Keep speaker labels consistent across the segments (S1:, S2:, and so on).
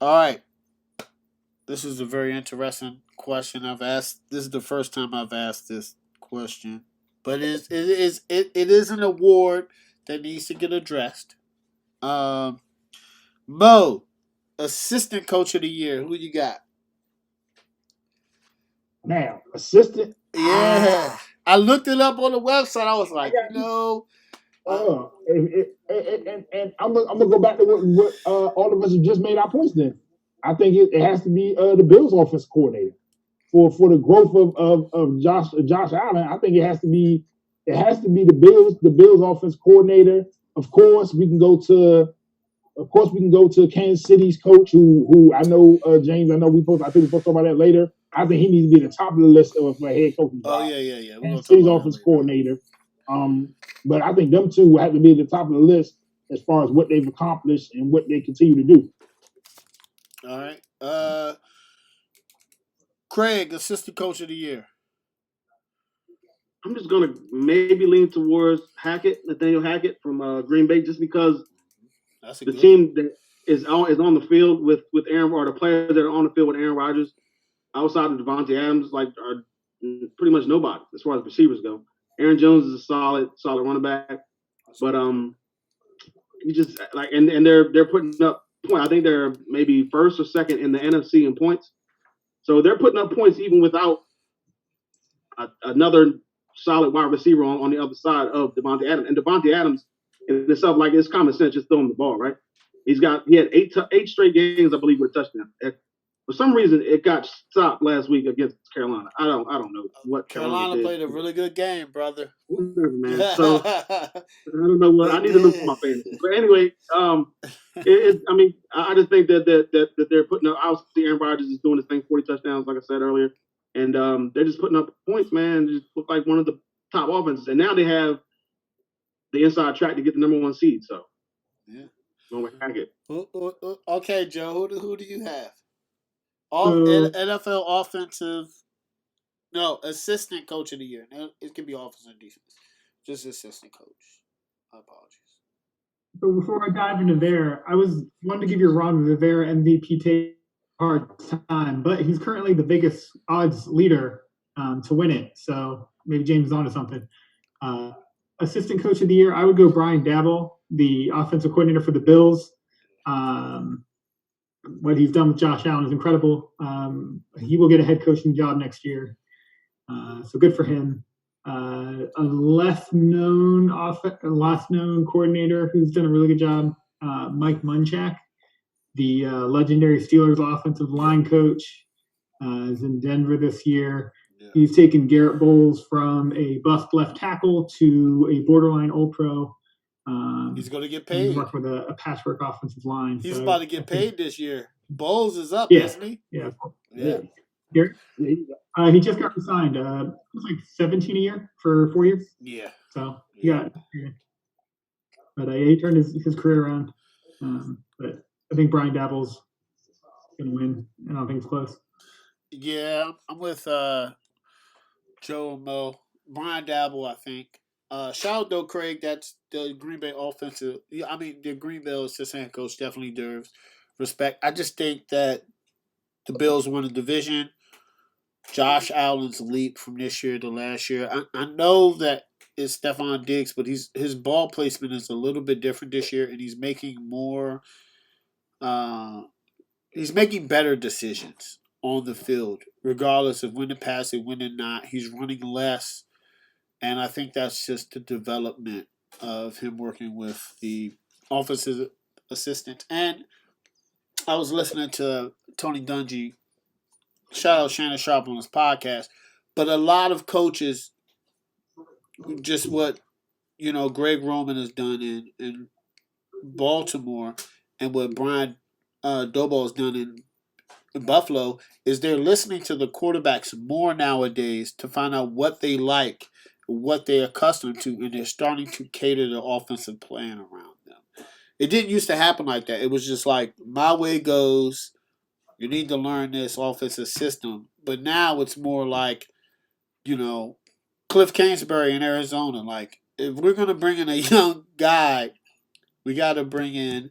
S1: All right. This is a very interesting question I've asked. This is the first time I've asked this question, but it is an award that needs to get addressed. Um, Mo, assistant coach of the year. Who you got?
S2: Now, assistant.
S1: Yeah, I looked it up on the website. I was
S2: I
S1: like,
S2: got
S1: I,
S2: and I'm gonna go back to what all of us have just made our points. Then I think it has to be the Bills' offense coordinator for the growth of Josh Allen. I think it has to be the Bills offense coordinator. Of course, we can go to Kansas City's coach, who I know James. I think we're supposed to talk about that later. I think he needs to be at the top of the list for a head coaching
S1: oh
S2: job.
S1: yeah, yeah, yeah. We're gonna
S2: Kansas
S1: talk
S2: City's
S1: about that
S2: offense
S1: later.
S2: coordinator. But I think them two will have to be at the top of the list as far as what they've accomplished and what they continue to do.
S1: All right. Craig, assistant coach of the year.
S3: I'm just gonna maybe lean towards Nathaniel Hackett from Green Bay, just because
S1: That's a
S3: the
S1: good one.
S3: team that is on the field with Aaron, or the players that are on the field with Aaron Rodgers, outside of Devontae Adams, like, are pretty much nobody as far as receivers go. Aaron Jones is a solid running back, but you just like, and they're putting up points. I think they're maybe first or second in the NFC in points, so they're putting up points even without another solid wide receiver on the other side of Devontae Adams. And Devontae Adams in itself, like, it's common sense, just throw him the ball, right? He had eight straight games, I believe, with a touchdown. For some reason, it got stopped last week against Carolina. I don't know what Carolina
S1: Carolina
S3: did.
S1: played a really good game, brother.
S3: Whatever, man. So
S1: They
S3: I don't know what I need to look for
S1: did.
S3: my fantasy. But anyway, I mean, I just think that they're putting up. Obviously, Aaron Rodgers is doing his thing, 40 touchdowns, like I said earlier, and they're just putting up points, man. Just look like one of the top offenses, and now they have the inside track to get the number one seed. So
S1: Yeah.
S3: going with Hackett.
S1: Okay, Joe. Who do you have? Off
S4: So
S1: NFL offensive. No, assistant coach of the year. No, it could be offensive and defense. Just assistant coach. My apologies.
S4: So before I dive into there, I was wanted to give your Ron Rivera MVP take a hard time, but he's currently the biggest odds leader to win it. So maybe James is onto something. Uh, Assistant coach of the year, I would go Brian Dabble, the offensive coordinator for the Bills. Um, what he's done with Josh Allen is incredible. He will get a head coaching job next year. So good for him. A less known coordinator who's done a really good job, Mike Munchak, the legendary Steelers offensive line coach, is in Denver this year.
S1: Yeah.
S4: He's taken Garrett Bowles from a bust left tackle to a borderline All-Pro.
S1: He's going to get
S4: He's
S1: paid.
S4: worked with a patchwork offensive line.
S1: He's
S4: so
S1: about to get paid this year. Bowles is up,
S4: Yeah,
S1: isn't he?
S4: yeah.
S1: Yeah.
S4: Garrett, he just got signed. It was like 17 a year for 4 years.
S1: Yeah.
S4: So yeah, but he turned his career around. But I think Brian Dabble's gonna win. I don't think it's close.
S1: Yeah, I'm with Joe and Mo. Brian Dabble, I think. Shout out though, Craig. That's the Green Bay offensive. Yeah, I mean, the Green Bay assistant coach definitely deserves respect. I just think that the Bills won the division. Josh Allen's leap from this year to last year. I know that it's Stephon Diggs, but his ball placement is a little bit different this year, and he's making more. Uh, he's making better decisions on the field, regardless of when to pass it, when to not. He's running less, and I think that's just the development of him working with the offensive assistant. And I was listening to Tony Dungy. Shout out Shannon Sharp on his podcast. But a lot of coaches, just what Greg Roman has done in Baltimore, and what Brian Dobo has done in Buffalo, is they're listening to the quarterbacks more nowadays to find out what they like, what they're accustomed to, and they're starting to cater the offensive plan around them. It didn't used to happen like that. It was just like, my way goes. You need to learn this offensive system. But now it's more like, Cliff Kingsbury in Arizona. Like, if we're going to bring in a young guy, we got to bring in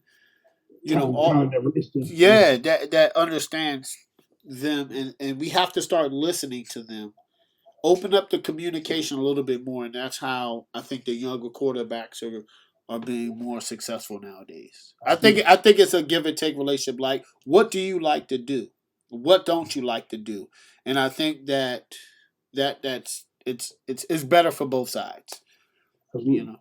S1: you know, that understands them, and we have to start listening to them. Open up the communication a little bit more, and that's how I think the younger quarterbacks are being more successful nowadays. I think it's a give and take relationship. Like, what do you like to do? What don't you like to do? And I think that's it's better for both sides. You know.